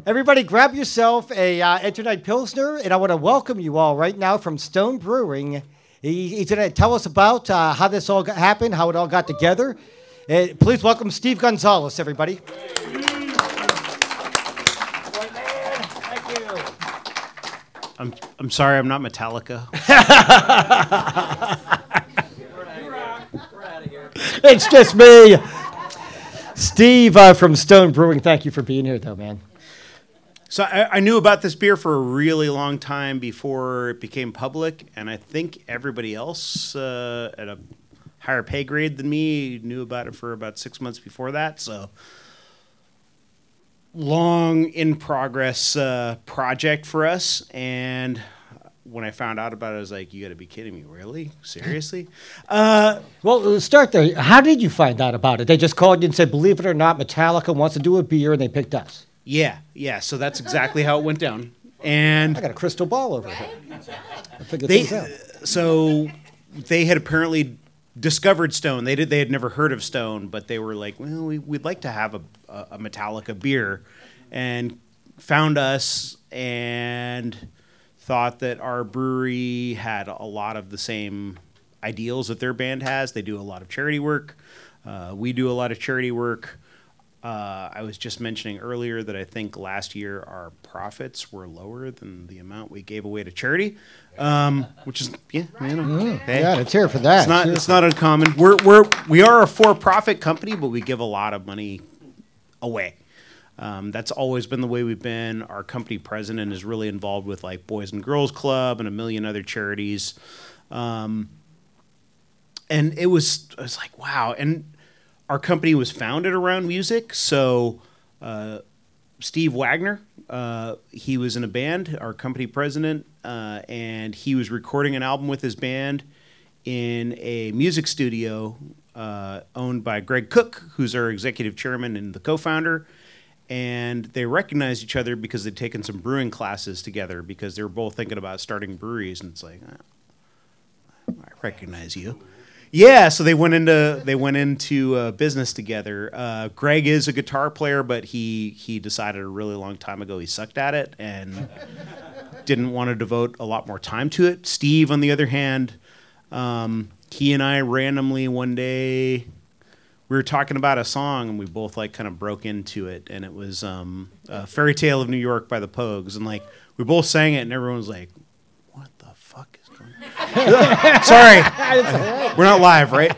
Everybody grab yourself a Enter Night Pilsner, and I want to welcome you all right now from Stone Brewing. He's going to tell us about how this all happened, how it all got together. Please welcome Steve Gonzales, everybody. Thank you. I'm sorry, I'm not Metallica. We're out of here. It's just me. Steve from Stone Brewing, thank you for being here, though, man. So I knew about this beer for a really long time before it became public, and I think everybody else at a higher pay grade than me knew about it for about 6 months before that. So long in progress project for us, and when I found out about it, I was like, you got to be kidding me, really? Seriously? Well, let's start there. How did you find out about it? They just called you and said, believe it or not, Metallica wants to do a beer, and they picked us. Yeah. So that's exactly how it went down. And I got a crystal ball over here. I figured things out. So they had apparently discovered Stone. They had never heard of Stone, but they were like, well, we'd like to have a Metallica beer, and found us and thought that our brewery had a lot of the same ideals that their band has. They do a lot of charity work. We do a lot of charity work. I was just mentioning earlier that I think last year our profits were lower than the amount we gave away to charity, which is hey. Yeah, let's hear for that. It's not uncommon. We are a for-profit company, but we give a lot of money away. That's always been the way we've been. Our company president is really involved with like Boys and Girls Club and a million other charities. And it was like, wow. And our company was founded around music. So Steve Wagner, he was in a band, our company president, and he was recording an album with his band in a music studio owned by Greg Cook, who's our executive chairman and the co-founder. And they recognized each other because they'd taken some brewing classes together, because they were both thinking about starting breweries. And it's like, I recognize you. Yeah, so they went into business together. Greg is a guitar player, but he decided a really long time ago he sucked at it and didn't want to devote a lot more time to it. Steve, on the other hand, he and I randomly one day, we were talking about a song, and we both like kind of broke into it, and it was Fairy Tale of New York by the Pogues, and like we both sang it, and everyone was like, what the fuck is going on? Sorry, we're not live, right?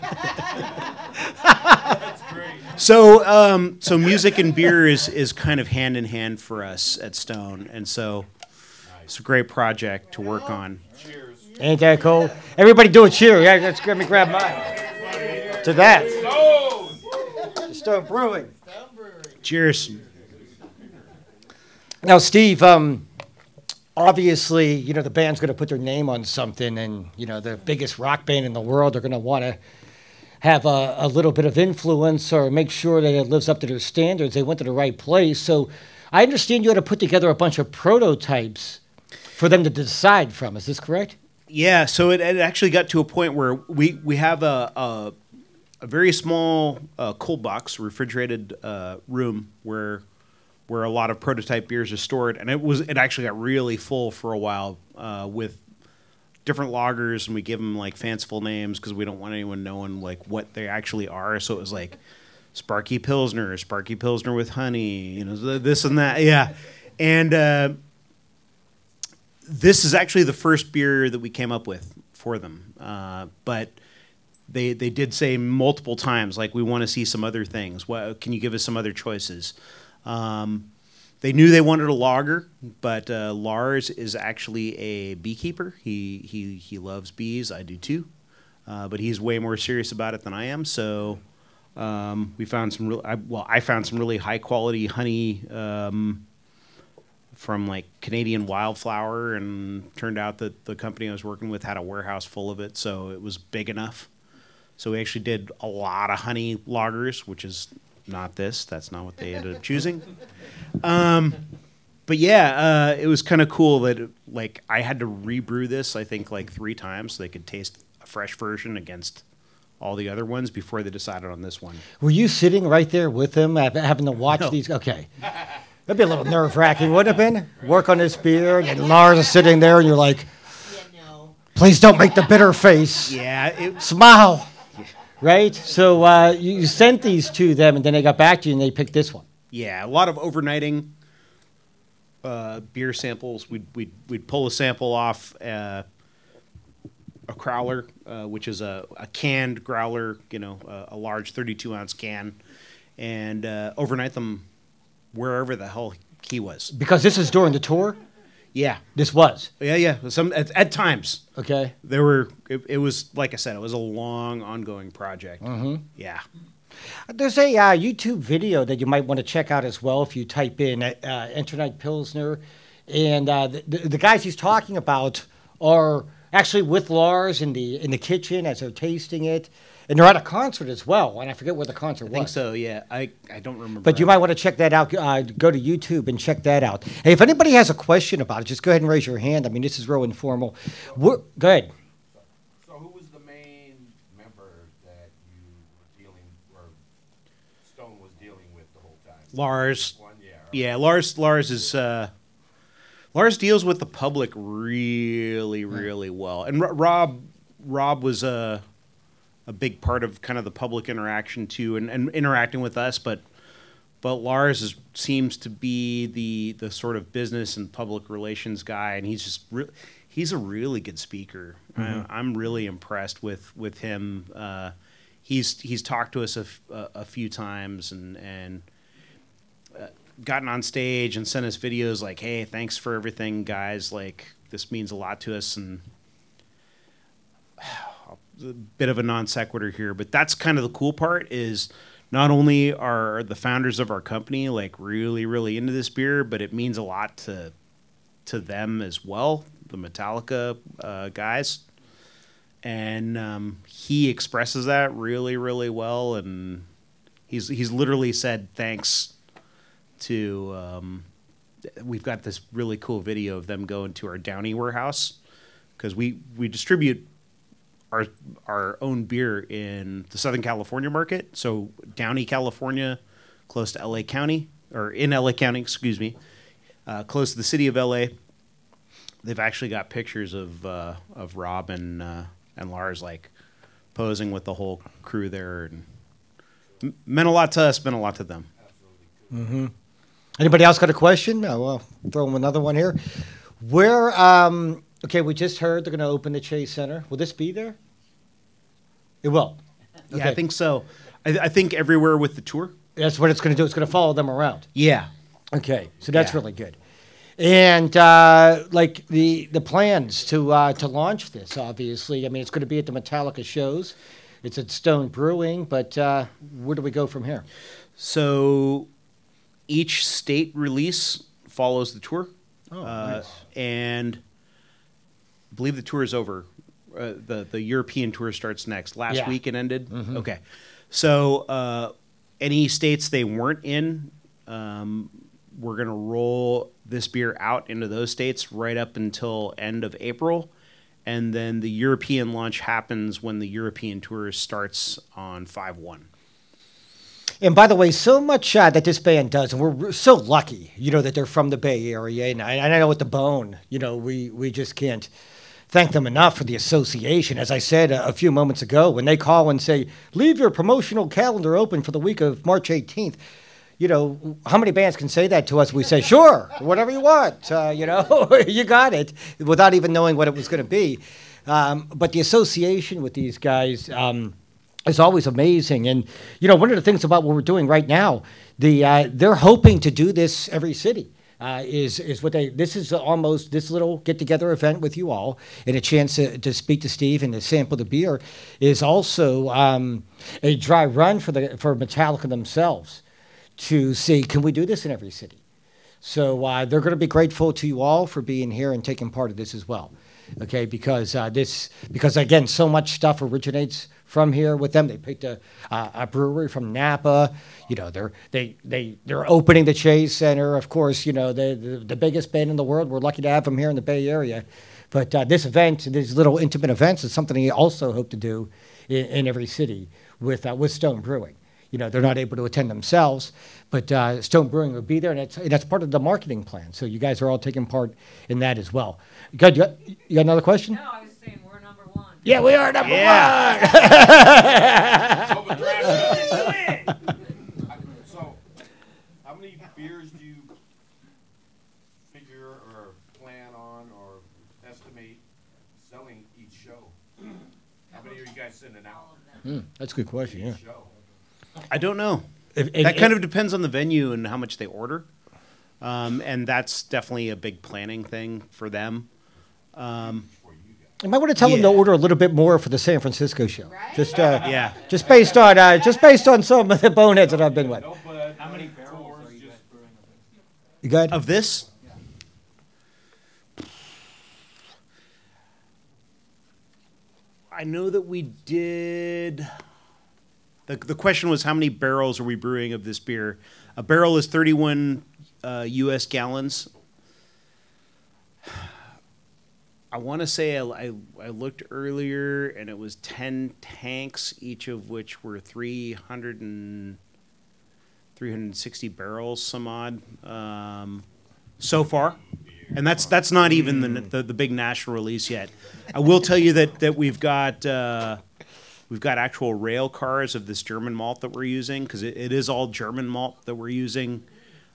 That's great. So music and beer is kind of hand in hand for us at Stone, and so it's a great project to work on. Cheers. Ain't that cool? Everybody do a cheer. Yeah, let's grab mine. To that. Stone Brewing. Cheers. Now, Steve, obviously, the band's going to put their name on something, and, the biggest rock band in the world are going to want to have a little bit of influence or make sure that it lives up to their standards. They went to the right place. So I understand you had to put together a bunch of prototypes for them to decide from. Is this correct? Yeah, so it actually got to a point where we have a very small cold box, refrigerated room where a lot of prototype beers are stored, and it actually got really full for a while with different lagers, and we give them like fanciful names because we don't want anyone knowing like what they actually are. So it was like Sparky Pilsner with honey, this and that, yeah. And this is actually the first beer that we came up with for them, but They did say multiple times, like, we want to see some other things. Can you give us some other choices? They knew they wanted a lager, but Lars is actually a beekeeper. He loves bees. I do too, but he's way more serious about it than I am. So we found some I found some really high quality honey from like Canadian Wildflower, and turned out that the company I was working with had a warehouse full of it, so it was big enough. So we actually did a lot of honey lagers, which is not this. That's not what they ended up choosing. But yeah, it was kind of cool that like I had to rebrew this, I think, like 3 times so they could taste a fresh version against all the other ones before they decided on this one. Were you sitting right there with them, having to watch these? Okay. That'd be a little nerve-wracking, wouldn't it have been? Work on this beer, and Lars is sitting there, and you're like, please don't make the bitter face. Yeah. Smile. Right? So you sent these to them, and then they got back to you, and they picked this one. Yeah, a lot of overnighting beer samples. We'd pull a sample off a crowler, which is a canned growler, a large 32-ounce can, and overnight them wherever the hell he was. Because this is during the tour? Yeah. This was? Yeah. At times. Okay. It was, like I said, it was a long, ongoing project. Mm-hmm. Yeah. There's a YouTube video that you might want to check out as well if you type in Enter Night Pilsner. And the guys he's talking about are actually with Lars in the kitchen as they're tasting it. And they're at a concert as well, and I forget where the concert was. I think so, yeah. I don't remember. But you might want to check that out. Go to YouTube and check that out. Hey, if anybody has a question about it, just go ahead and raise your hand. I mean, this is real informal. Go ahead. So who was the main member that you were dealing, or Stone was dealing with the whole time? Lars. Yeah, Lars is... Lars deals with the public really well. And Rob was a big part of kind of the public interaction too, and interacting with us. But Lars seems to be the sort of business and public relations guy, and he's a really good speaker. Mm-hmm. I'm really impressed with him. He's talked to us a few times and gotten on stage and sent us videos like, "Hey, thanks for everything, guys. Like, this means a lot to us." And a bit of a non sequitur here, but that's kind of the cool part is not only are the founders of our company like really into this beer, but it means a lot to them as well, the Metallica guys. And he expresses that really well, and he's literally said thanks to we've got this really cool video of them going to our Downey warehouse because we distribute our own beer in the Southern California market. So Downey, California, close to LA County, or in LA County, excuse me, close to the city of LA. They've actually got pictures of Rob and Lars like posing with the whole crew there, and meant a lot to us, meant a lot to them. Mm-hmm. Anybody else got a question? Well, throw them another one here. Where? Okay, we just heard they're going to open the Chase Center. Will this be there? It will. Okay. Yeah, I think so. I think everywhere with the tour. That's what it's going to do. It's going to follow them around. Yeah. Okay, so that's really good. And like the plans to launch this, obviously. I mean, it's going to be at the Metallica shows. It's at Stone Brewing, but where do we go from here? So each state release follows the tour. Oh, nice. And I believe the tour is over. The European tour starts next. Last week it ended? Mm-hmm. Okay. So any states they weren't in, we're going to roll this beer out into those states right up until end of April. And then the European launch happens when the European tour starts on 5/1. And by the way, so much that this band does, and we're so lucky, that they're from the Bay Area. And I know with the Bone, we just can't thank them enough for the association. As I said a few moments ago, when they call and say, leave your promotional calendar open for the week of March 18th, how many bands can say that to us? We say, sure, whatever you want, you got it, without even knowing what it was going to be. But the association with these guys is always amazing. And, one of the things about what we're doing right now, they're hoping to do this every city. Is what this is almost this little get-together event with you all, and a chance to speak to Steve and to sample the beer is also a dry run for Metallica themselves to see, can we do this in every city? So they're going to be grateful to you all for being here and taking part of this as well. Okay, because again, so much stuff originates from here with them. They picked a brewery from Napa. They're opening the Chase Center. Of course, the biggest band in the world. We're lucky to have them here in the Bay Area. But this event, these little intimate events, is something we also hope to do in every city with Stone Brewing. they're not able to attend themselves. But Stone Brewing will be there, and that's part of the marketing plan. So you guys are all taking part in that as well. Good. You got another question? No, I was saying we're number one. Yeah, we are number one. So, how many beers do you figure or plan on or estimate selling each show? How many are you guys sending out? That's a good question. Yeah. Each show? I don't know. That kind of depends on the venue and how much they order. And that's definitely a big planning thing for them. You might want to tell them to order a little bit more for the San Francisco show. Right? Just based on some of the boneheads that I've been with. No, but How many barrels are you guys brewing of this? You got Of this? I know that we did. The question was, how many barrels are we brewing of this beer? A barrel is 31 U.S. gallons. I want to say I looked earlier, and it was 10 tanks, each of which were 360 barrels, some odd, so far. And that's not even the big national release yet. I will tell you that we've got actual rail cars of this German malt that we're using, because it is all German malt that we're using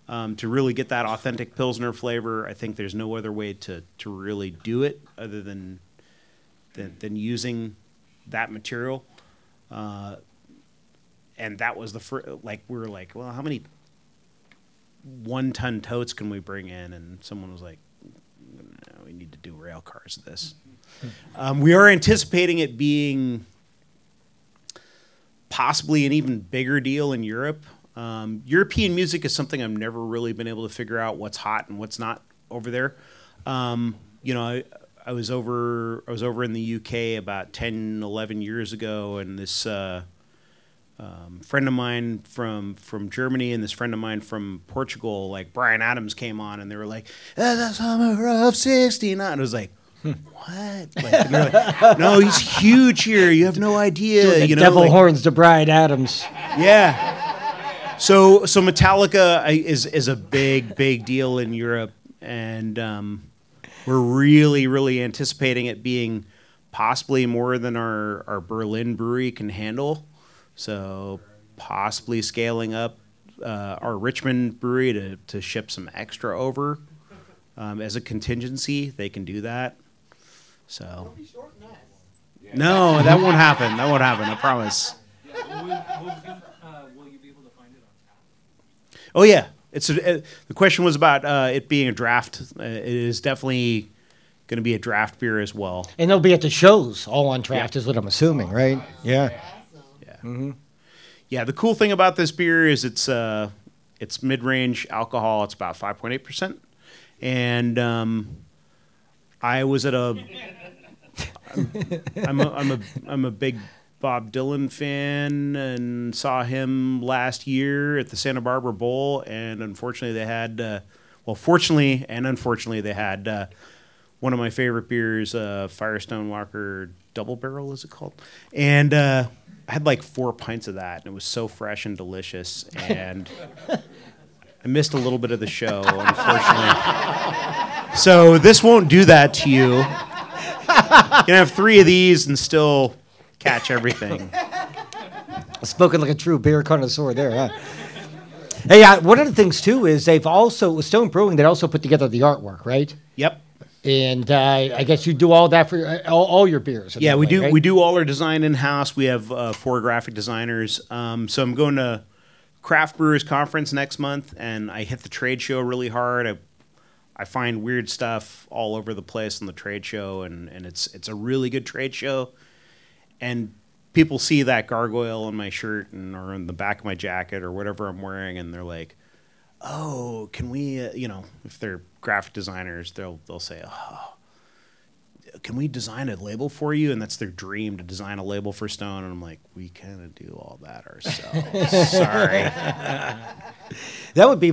to really get that authentic Pilsner flavor. I think there's no other way to really do it other than using that material. And that was the first, we were like, well, how many 1-ton totes can we bring in? And someone was like, no, we need to do rail cars of this. We are anticipating it being possibly an even bigger deal in Europe. European music is something I've never really been able to figure out what's hot and what's not over there. I was over in the UK about 10, 11 years ago, and this friend of mine from Germany and this friend of mine from Portugal, like Bryan Adams, came on, and they were like, "The summer of '69." And I was like, what? And they're like, no, he's huge here. You have no idea. devil horns to Bryan Adams. Yeah. So Metallica is a big deal in Europe, and we're really anticipating it being possibly more than our Berlin brewery can handle. So possibly scaling up our Richmond brewery to ship some extra over as a contingency. They can do that. So no, that won't happen. That won't happen. I promise. Will you be able to find it on tap? Oh yeah, the question was about it being a draft. It is definitely going to be a draft beer as well. And they'll be at the shows all on draft, is what I'm assuming, right? Yeah. Yeah. Mm-hmm. Yeah. The cool thing about this beer is it's mid-range alcohol. It's about 5.8%, and I was at a. I'm a big Bob Dylan fan and saw him last year at the Santa Barbara Bowl, and unfortunately they had, fortunately and unfortunately they had one of my favorite beers, Firestone Walker Double Barrel, is it called? And I had like 4 pints of that, and it was so fresh and delicious, and I missed a little bit of the show, unfortunately. So this won't do that to you. You can have 3 of these and still catch everything. Spoken like a true beer connoisseur there, huh? Hey, one of the things, too, is they've also, with Stone Brewing, they also put together the artwork, right? Yep. And I guess you do all that for all your beers. Yeah, we do. Right? We do all our design in-house. We have 4 graphic designers. So I'm going to Craft Brewers Conference next month, and I hit the trade show really hard. I find weird stuff all over the place on the trade show, and it's a really good trade show. And people see that gargoyle on my shirt or on the back of my jacket or whatever I'm wearing, and they're like, "Oh, can we?" If they're graphic designers, they'll say, "Oh, can we design a label for you?" And that's their dream, to design a label for Stone. And I'm like, we kind of do all that ourselves. Sorry. That'd be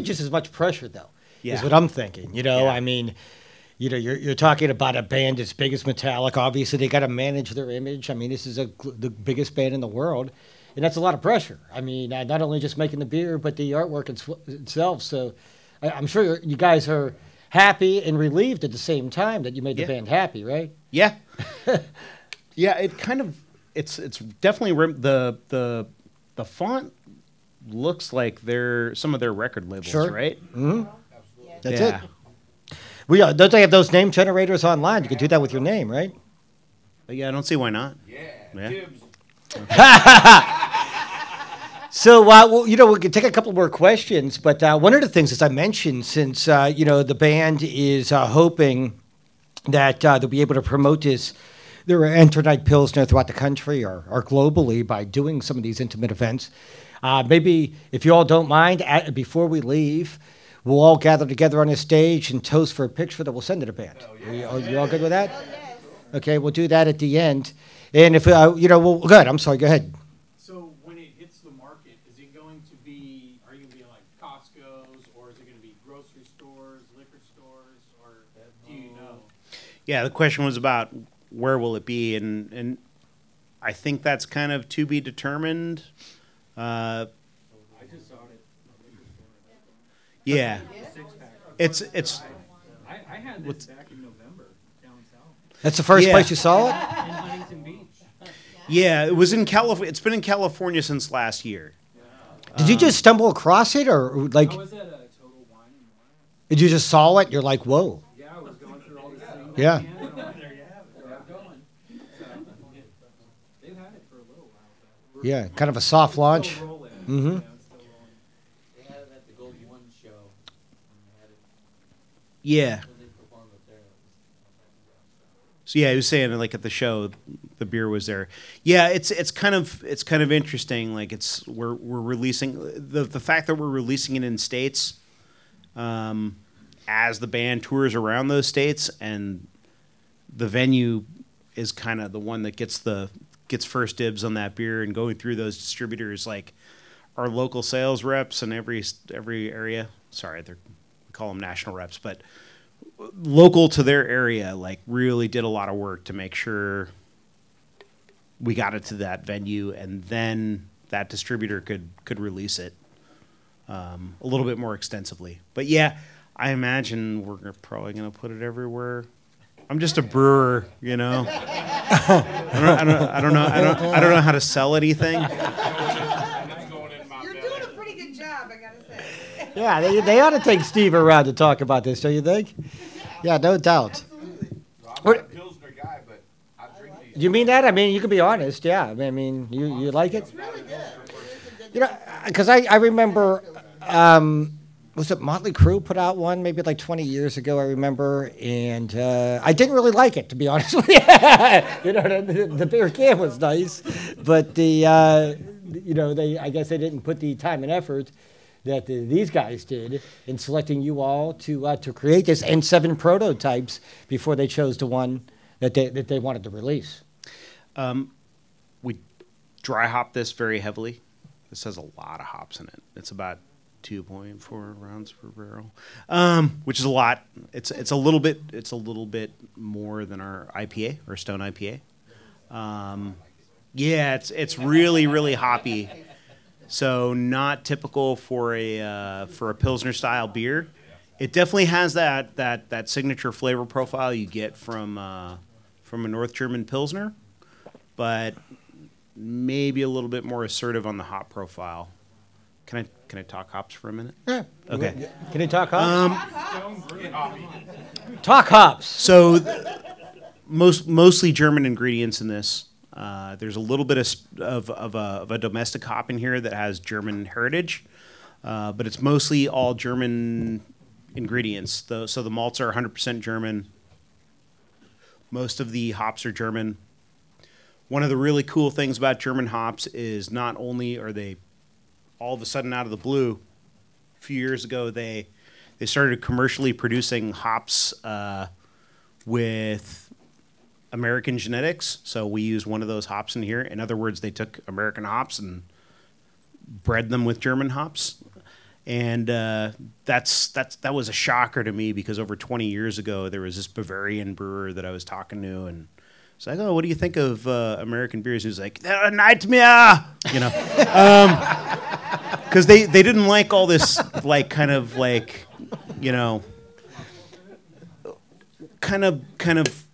just as much pressure, though. Yeah. Is what I'm thinking. Yeah. I mean, you're talking about a band as big as Metallica. Obviously, they got to manage their image. I mean, this is the biggest band in the world, and that's a lot of pressure. I mean, not only just making the beer, but the artwork itself. So I'm sure you guys are happy and relieved at the same time that you made the band happy, right? Yeah. Yeah, it kind of it's definitely the font looks like some of their record labels, Sure. right? Mm-hmm. That's Yeah. it. Don't they have those name generators online? You can do that with your name, right? But yeah, I don't see why not. Yeah. Tibbs. So, well, we can take a couple more questions, but one of the things, as I mentioned, since, the band is hoping that they'll be able to promote their Enter Night Pilsner throughout the country or globally by doing some of these intimate events. Maybe, if you all don't mind, before we leave, we'll all gather together on a stage and toast for a picture that we'll send to the band. You all good with that? Okay, we'll do that at the end. And if, well, good. I'm sorry, go ahead. So when it hits the market, are you going to be like Costco's, or is it going to be grocery stores, liquor stores, or do you know? Yeah, the question was about where will it be, and I think that's kind of to be determined. I just saw it at the liquor store. Yeah, it's I had this back in November down south That's the first place you saw it? in Huntington Beach. yeah, it was in California. It's been in California since last year. Did you just stumble across it, or like, I was at a Total Wine and Wine. did you just saw it? You're like, whoa. Yeah, I was going through all this thing. Yeah. And I'm like, there you have it. I'm going. So, they've had it for a little while. But Yeah, kind of a soft launch. Still rolling. Mhm. Yeah, it's still rolling. They had it at the Gold One show. And they had it Yeah. when they performed up there. So yeah, he was saying like at the show, the beer was there. Yeah, it's kind of interesting. Like we're releasing the fact that we're releasing it in states, as the band tours around those states, and the venue is kind of the one that gets first dibs on that beer, and going through those distributors like our local sales reps in every area. Sorry, we call them national reps, but local to their area, like really did a lot of work to make sure we got it to that venue, and then that distributor could release it a little bit more extensively. But yeah, I imagine we're probably going to put it everywhere. I'm just a brewer, I don't know how to sell anything. It's going in my You're belly. doing a pretty good job, I gotta say. Yeah, they ought to take Steve around to talk about this, don't you think? Yeah, no doubt. I'm not a Pilsner guy, but I drink these. You mean that? I mean, you can be honest. Yeah, I mean, you like it? Because I remember, was it Motley Crue put out one maybe like 20 years ago, I remember, and I didn't really like it, to be honest with you. The beer can was nice, but I guess they didn't put the time and effort that these guys did in selecting you all to create this and 7 prototypes before they chose the one that they wanted to release. We dry hop this very heavily. This has a lot of hops in it. It's about 2.4 rounds per barrel, which is a lot. It's a little bit more than our IPA or Stone IPA. Yeah, it's really, really hoppy. So not typical for a Pilsner style beer. It definitely has that signature flavor profile you get from a North German Pilsner, but maybe a little bit more assertive on the hop profile. Can I talk hops for a minute? Yeah. Okay. Can you talk hops? Talk hops. So mostly German ingredients in this. There's a little bit of a domestic hop in here that has German heritage, but it's mostly all German ingredients. So the malts are 100% German. Most of the hops are German. One of the really cool things about German hops is not only are they all of a sudden out of the blue, a few years ago they started commercially producing hops with American genetics. So we use one of those hops in here. In other words, they took American hops and bred them with German hops. And that was a shocker to me, because over 20 years ago there was this Bavarian brewer that I was talking to, and It's like, oh, what do you think of American beers? He's like, they're a nightmare, you know, because they didn't like all this like kind of like, you know, kind of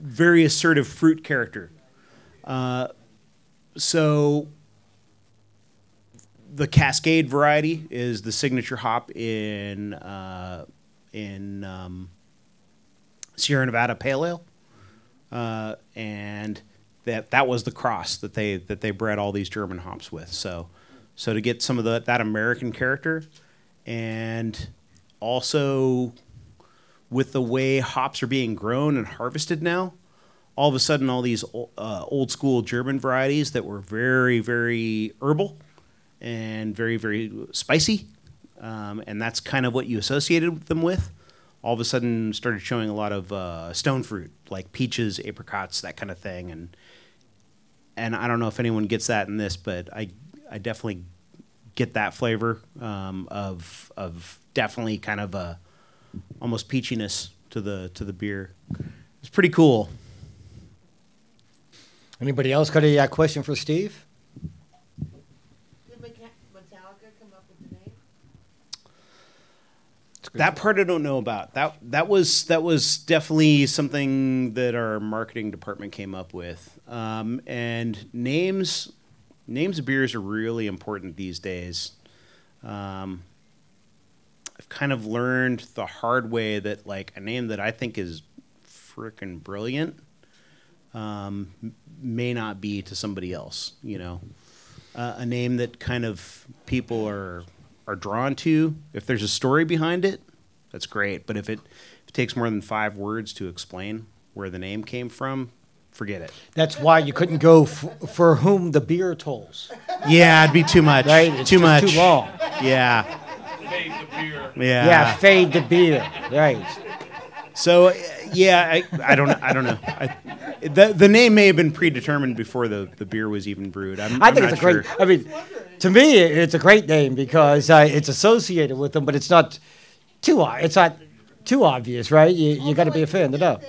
very assertive fruit character. So the Cascade variety is the signature hop in Sierra Nevada Pale Ale, and that was the cross that they bred all these German hops with. So to get some of that American character, and also with the way hops are being grown and harvested now, all of a sudden all these old school German varieties that were very, very herbal and very, very spicy, and that's kind of what you associated them with, all of a sudden started showing a lot of stone fruit, like peaches, apricots, that kind of thing. And I don't know if anyone gets that in this, but I definitely get that flavor of definitely kind of a almost peachiness to the beer. It's pretty cool. Anybody else got a question for Steve? Did Metallica come up with the name? That part I don't know about. That was definitely something that our marketing department came up with. And names of beers are really important these days. I've kind of learned the hard way that like a name that I think is freaking brilliant may not be to somebody else. You know, a name that kind of people are drawn to. If there's a story behind it, that's great. But if it takes more than 5 words to explain where the name came from, forget it. That's why you couldn't go for whom the beer tolls. Yeah, it'd be too much. Right? It's too just much. Too long. Yeah. Fade the beer. Yeah. Yeah, fade the beer. Right. So, yeah, I don't know. The name may have been predetermined before the beer was even brewed. I think I'm it's not a great. sure. I mean, to me, it's a great name because it's associated with them, but it's not too. It's not too obvious, right? You got to be a fan to know.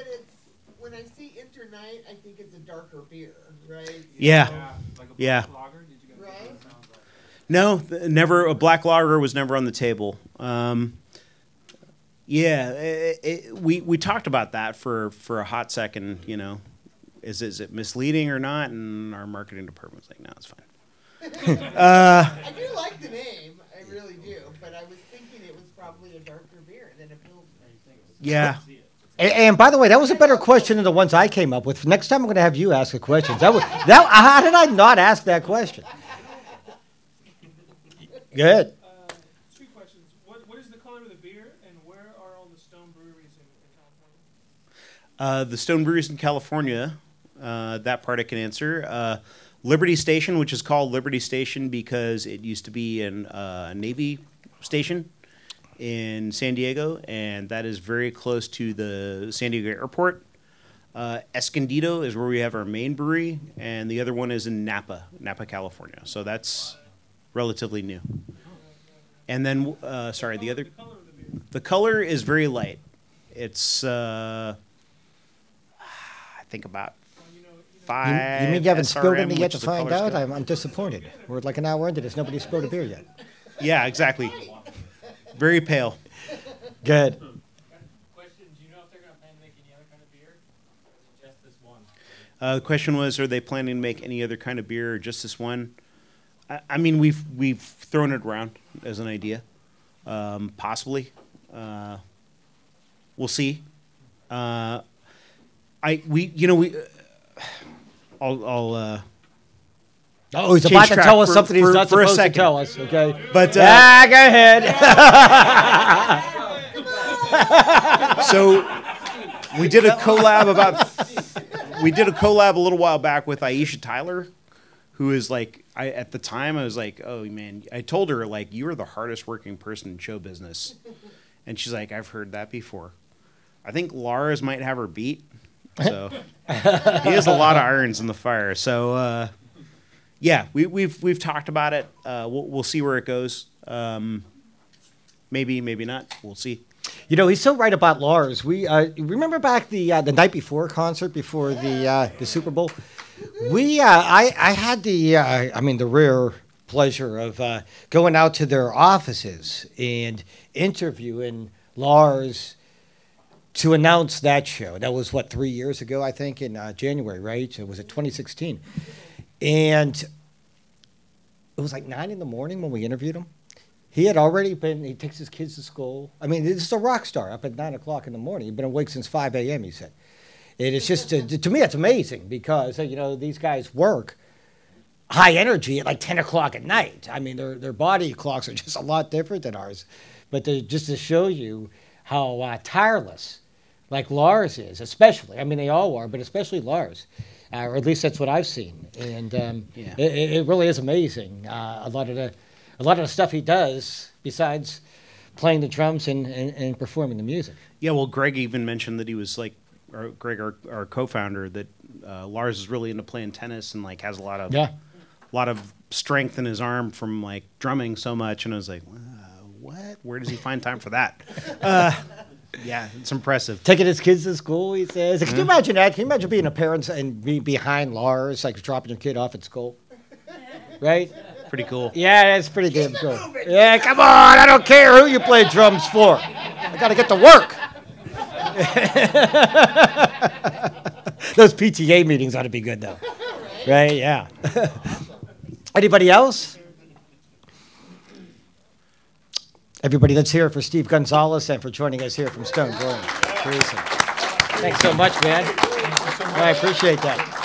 When I see Enter Night, I think it's a darker beer, right? Yeah. Like a Yeah. black lager? Did you guys Right. know what that sounds like? No, never. A black lager was never on the table. Yeah, we talked about that for a hot second. You know, is it misleading or not? And our marketing department was like, no, it's fine. I do like the name, I really do, but I was thinking it was probably a darker beer than a pilsner. Yeah. And by the way, that was a better question than the ones I came up with. Next time, I'm going to have you ask the questions. How did I not ask that question? Good. 2 questions. What is the color of the beer, and where are all the Stone Breweries in California? The Stone Breweries in California, that part I can answer. Liberty Station, which is called Liberty Station because it used to be a Navy station in San Diego, and that is very close to the San Diego airport. Escondido is where we have our main brewery, and the other one is in Napa, California. So that's relatively new. And then, the other, the color is very light. It's, I think about 5. You mean you haven't spilled SRM, any yet which to is the find color out? scale. I'm disappointed. We're like an hour into this. Nobody's spilled a beer yet. Yeah, exactly. Very pale. Good. Question, do you know if they're going to plan to make any other kind of beer? Or is it just this one? The question was, are they planning to make any other kind of beer or just this one? I mean, we've thrown it around as an idea, possibly. We'll see. I'll Oh, he's Change about to track tell us for- something he's for- not for a supposed to second. tell us. Okay. But Go ahead. so we did a collab a little while back with Aisha Tyler, who is like, at the time I was like, oh man, I told her like, you are the hardest working person in show business, and she's like, I've heard that before. I think Lars might have her beat, so he has a lot of irons in the fire. So yeah, we've talked about it. We'll see where it goes. Maybe not. We'll see. You know, he's so right about Lars. We remember back the night before concert, before the Super Bowl. I had the rare pleasure of going out to their offices and interviewing Lars to announce that show. That was, 3 years ago, I think, in January, right? It was 2016. And it was like 9 in the morning when we interviewed him. He had already he takes his kids to school. I mean, this is a rock star up at 9 o'clock in the morning. He'd been awake since 5 a.m., he said. And it's just, to me, it's amazing because, these guys work high energy at like 10 o'clock at night. I mean, their body clocks are just a lot different than ours. But just to show you how tireless, like Lars is, especially. I mean, they all are, but especially Lars. Or at least that's what I've seen. And it really is amazing. A lot of the stuff he does, besides playing the drums and performing the music. Yeah, well, Greg even mentioned that he was like, Greg, our co-founder, that Lars is really into playing tennis and like has a lot of strength in his arm from like drumming so much. And I was like, what? Where does he find time for that? Yeah, it's impressive. Taking his kids to school, he says. Can you imagine that? Can you imagine being a parent and being behind Lars, like dropping your kid off at school? Right? Pretty cool. Yeah, that's pretty damn cool. Yeah, come on. I don't care who you play drums for. I got to get to work. Those PTA meetings ought to be good, though. Right? Yeah. Anybody else? Everybody, let's hear it for Steve Gonzalez and for joining us here from Stone Brewing. Thanks so much, man. I appreciate that.